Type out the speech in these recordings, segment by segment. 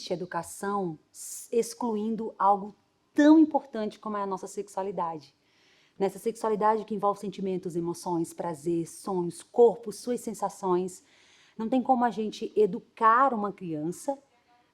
existe educação excluindo algo tão importante como é a nossa sexualidade. Nessa sexualidade que envolve sentimentos, emoções, prazer, sonhos, corpo, suas sensações. Não tem como a gente educar uma criança,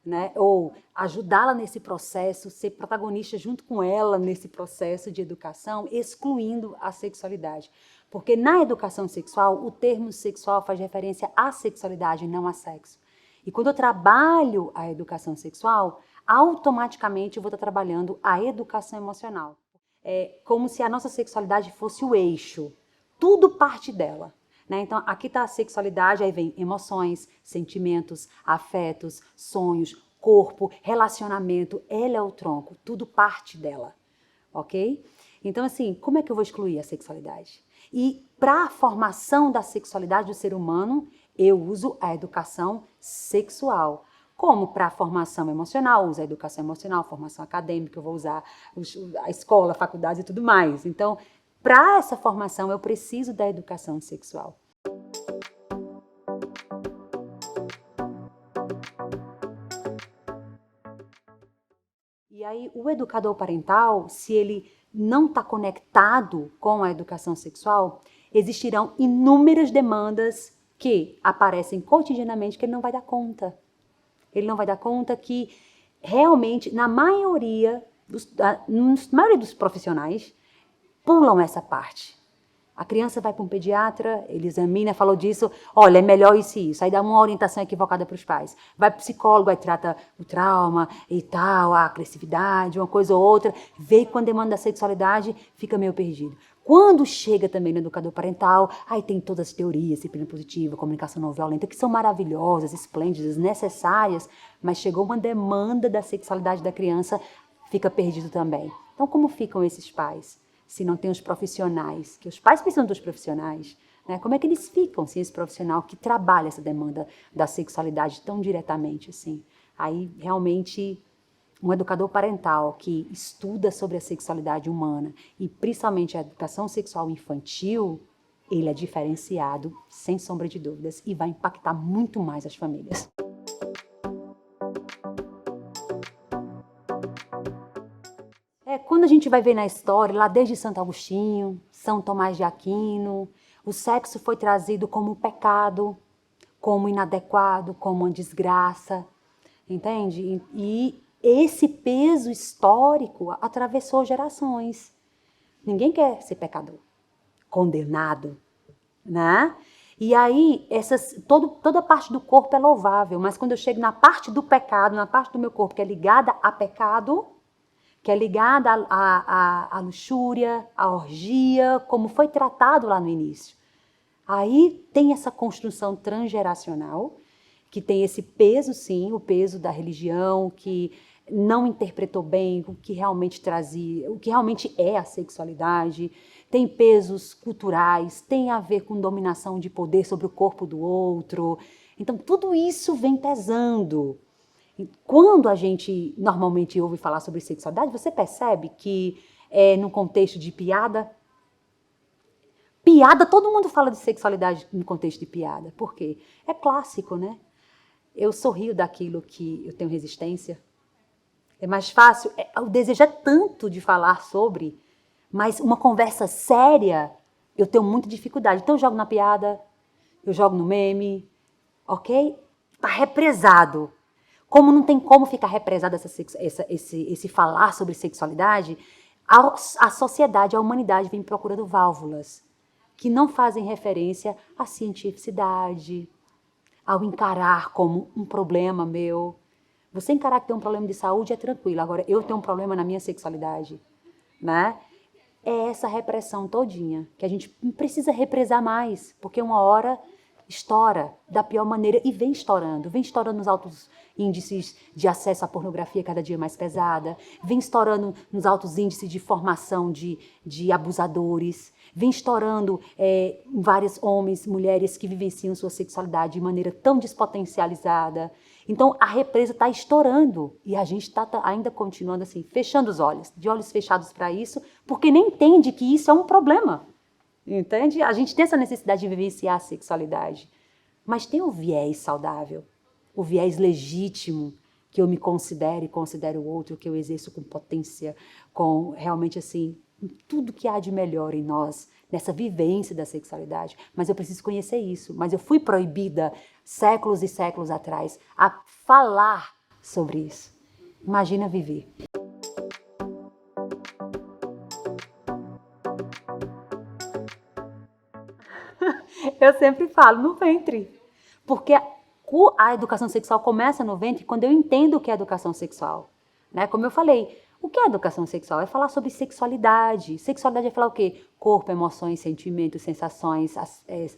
né, ou ajudá-la nesse processo, ser protagonista junto com ela nesse processo de educação, excluindo a sexualidade. Porque na educação sexual, o termo sexual faz referência à sexualidade, não a sexo. E quando eu trabalho a educação sexual, automaticamente eu vou estar trabalhando a educação emocional. É como se a nossa sexualidade fosse o eixo. Tudo parte dela. Né? Então, aqui está a sexualidade, aí vem emoções, sentimentos, afetos, sonhos, corpo, relacionamento. Ela é o tronco, tudo parte dela. Ok? Então, assim, como é que eu vou excluir a sexualidade? E para a formação da sexualidade do ser humano, eu uso a educação sexual. Como para a formação emocional, uso a educação emocional, formação acadêmica, eu vou usar a escola, a faculdade e tudo mais. Então, para essa formação, eu preciso da educação sexual. E aí, o educador parental, se ele não está conectado com a educação sexual, existirão inúmeras demandas que aparecem cotidianamente que ele não vai dar conta. Ele não vai dar conta que, realmente, na maioria dos profissionais, pulam essa parte. A criança vai para um pediatra, ele examina, falou disso, olha, é melhor isso e isso. Aí dá uma orientação equivocada para os pais. Vai para o psicólogo, aí trata o trauma e tal, a agressividade, uma coisa ou outra. Vê quando demanda da sexualidade, fica meio perdido. Quando chega também no educador parental, aí tem todas as teorias, disciplina positiva, comunicação não violenta, que são maravilhosas, esplêndidas, necessárias, mas chegou uma demanda da sexualidade da criança, fica perdido também. Então, como ficam esses pais? Se não tem os profissionais, que os pais precisam dos profissionais, né? Como é que eles ficam sem esse profissional que trabalha essa demanda da sexualidade tão diretamente assim? Aí, realmente, um educador parental que estuda sobre a sexualidade humana e principalmente a educação sexual infantil, ele é diferenciado, sem sombra de dúvidas, e vai impactar muito mais as famílias. Quando a gente vai ver na história, lá desde Santo Agostinho, São Tomás de Aquino, o sexo foi trazido como pecado, como inadequado, como uma desgraça, entende? E esse peso histórico atravessou gerações. Ninguém quer ser pecador, condenado, né? E aí, toda parte do corpo é louvável, mas quando eu chego na parte do pecado, na parte do meu corpo que é ligada a pecado, que é ligada à luxúria, à orgia, como foi tratado lá no início. Aí tem essa construção transgeracional, que tem esse peso, sim, o peso da religião, que não interpretou bem o que realmente trazia, o que realmente é a sexualidade. Tem pesos culturais, tem a ver com dominação de poder sobre o corpo do outro. Então, tudo isso vem pesando. Quando a gente normalmente ouve falar sobre sexualidade, você percebe que no contexto de piada, todo mundo fala de sexualidade no contexto de piada. Por quê? É clássico, né? Eu sorrio daquilo que eu tenho resistência. É mais fácil, o desejo é tanto de falar sobre, mas uma conversa séria, eu tenho muita dificuldade. Então eu jogo na piada, eu jogo no meme, ok? Tá represado. Como não tem como ficar represado esse falar sobre sexualidade, a sociedade, a humanidade vem procurando válvulas que não fazem referência à cientificidade, ao encarar como um problema meu. Você encarar que tem um problema de saúde é tranquilo, agora eu tenho um problema na minha sexualidade, né? É essa repressão todinha, que a gente precisa represar mais, porque uma hora estoura da pior maneira e vem estourando nos altos índices de acesso à pornografia cada dia mais pesada, vem estourando nos altos índices de formação de abusadores, vem estourando em vários homens, mulheres que vivenciam sua sexualidade de maneira tão despotencializada. Então, a represa está estourando e a gente está ainda continuando assim, fechando os olhos, de olhos fechados para isso, porque nem entende que isso é um problema. Entende? A gente tem essa necessidade de vivenciar a sexualidade, mas tem o viés saudável, o viés legítimo, que eu me considere, considere o outro, que eu exerço com potência, com realmente assim, tudo que há de melhor em nós, nessa vivência da sexualidade. Mas eu preciso conhecer isso. Mas eu fui proibida, séculos e séculos atrás, a falar sobre isso. Imagina viver. Eu sempre falo, no ventre. Porque a educação sexual começa no ventre quando eu entendo o que é educação sexual. Né? Como eu falei, o que é educação sexual? É falar sobre sexualidade. Sexualidade é falar o quê? Corpo, emoções, sentimentos, sensações,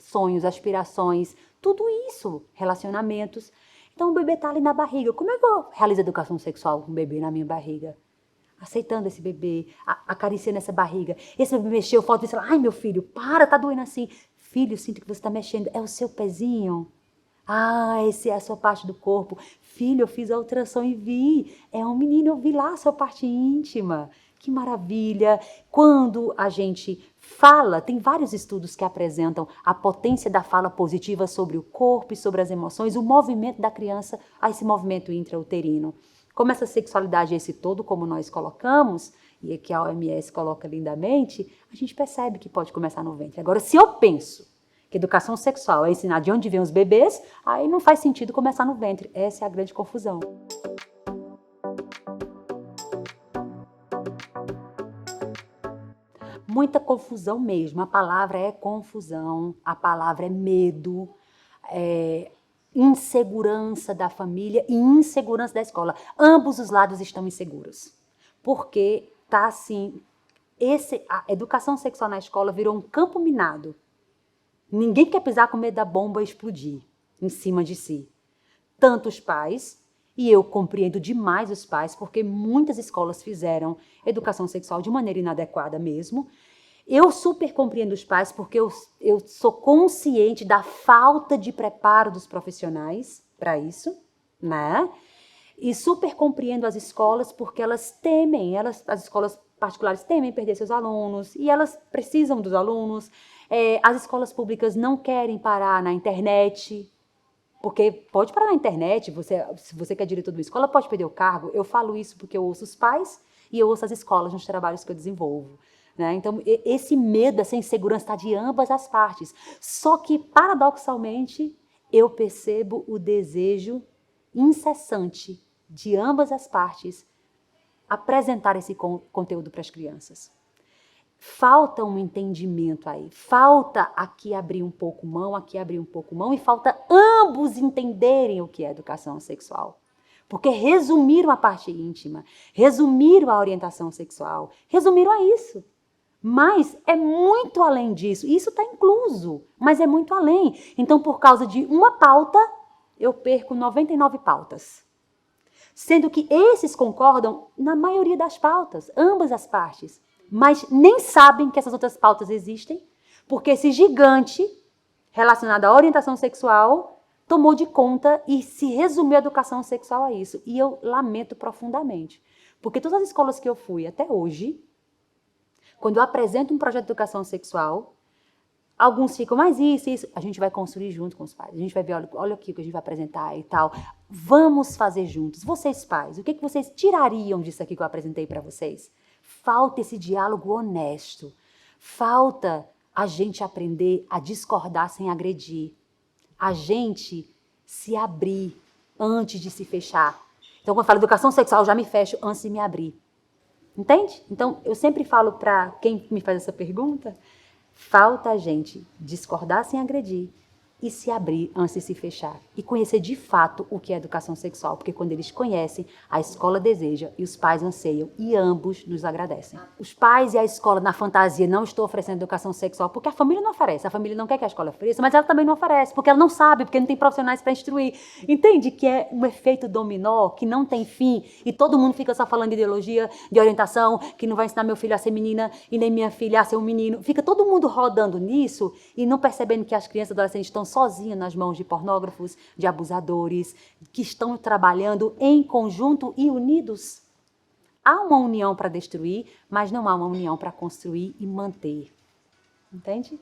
sonhos, aspirações, tudo isso, relacionamentos. Então o bebê está ali na barriga. Como é que eu realizo educação sexual com o bebê na minha barriga? Aceitando esse bebê, acariciando essa barriga. Esse bebê mexeu, falta e fala, ai meu filho, para, tá doendo assim. Filho, sinto que você está mexendo, é o seu pezinho? Ah, esse é a sua parte do corpo. Filho, eu fiz a ultrassom e vi. É um menino, eu vi lá a sua parte íntima. Que maravilha. Quando a gente fala, tem vários estudos que apresentam a potência da fala positiva sobre o corpo e sobre as emoções, o movimento da criança a esse movimento intrauterino. Como essa sexualidade é esse todo, como nós colocamos, e que a OMS coloca lindamente, a gente percebe que pode começar no ventre. Agora, se eu penso que educação sexual é ensinar de onde vêm os bebês, aí não faz sentido começar no ventre. Essa é a grande confusão. Muita confusão mesmo. A palavra é confusão, a palavra é medo, insegurança da família e insegurança da escola. Ambos os lados estão inseguros. Porque tá assim, a educação sexual na escola virou um campo minado. Ninguém quer pisar com medo da bomba explodir em cima de si. Tanto os pais, e eu compreendo demais os pais, porque muitas escolas fizeram educação sexual de maneira inadequada mesmo. Eu super compreendo os pais, porque eu sou consciente da falta de preparo dos profissionais para isso, né? E super compreendo as escolas, porque elas temem, as escolas particulares temem perder seus alunos, e elas precisam dos alunos. As escolas públicas não querem parar na internet, porque pode parar na internet, se você quer diretor de uma escola, pode perder o cargo. Eu falo isso porque eu ouço os pais e eu ouço as escolas nos trabalhos que eu desenvolvo. Né? Então, esse medo, essa insegurança está de ambas as partes. Só que, paradoxalmente, eu percebo o desejo incessante de ambas as partes apresentar esse conteúdo para as crianças. Falta um entendimento aí, falta aqui abrir um pouco mão, aqui abrir um pouco mão, e falta ambos entenderem o que é educação sexual. Porque resumiram a parte íntima, resumiram a orientação sexual, resumiram a isso. Mas é muito além disso, isso está incluso, mas é muito além. Então, por causa de uma pauta, eu perco 99 pautas. Sendo que esses concordam na maioria das pautas, ambas as partes. Mas nem sabem que essas outras pautas existem, porque esse gigante relacionado à orientação sexual tomou de conta e se resumiu a educação sexual a isso. E eu lamento profundamente, porque todas as escolas que eu fui até hoje, quando eu apresento um projeto de educação sexual, alguns ficam, mas isso, a gente vai construir junto com os pais. A gente vai ver, olha aqui o que a gente vai apresentar e tal. Vamos fazer juntos. Vocês pais, o que vocês tirariam disso aqui que eu apresentei para vocês? Falta esse diálogo honesto. Falta a gente aprender a discordar sem agredir. A gente se abrir antes de se fechar. Então, quando eu falo educação sexual, eu já me fecho antes de me abrir. Entende? Então, eu sempre falo para quem me faz essa pergunta, falta a gente discordar sem agredir e se abrir antes de se fechar. E conhecer de fato o que é educação sexual, porque quando eles conhecem, a escola deseja e os pais anseiam e ambos nos agradecem. Os pais e a escola na fantasia não estão oferecendo educação sexual porque a família não oferece. A família não quer que a escola ofereça, mas ela também não oferece, porque ela não sabe, porque não tem profissionais para instruir. Entende que é um efeito dominó que não tem fim e todo mundo fica só falando de ideologia, de orientação, que não vai ensinar meu filho a ser menina e nem minha filha a ser um menino. Fica todo mundo rodando nisso e não percebendo que as crianças e adolescentes estão sozinhas nas mãos de pornógrafos, de abusadores, que estão trabalhando em conjunto e unidos. Há uma união para destruir, mas não há uma união para construir e manter. Entende?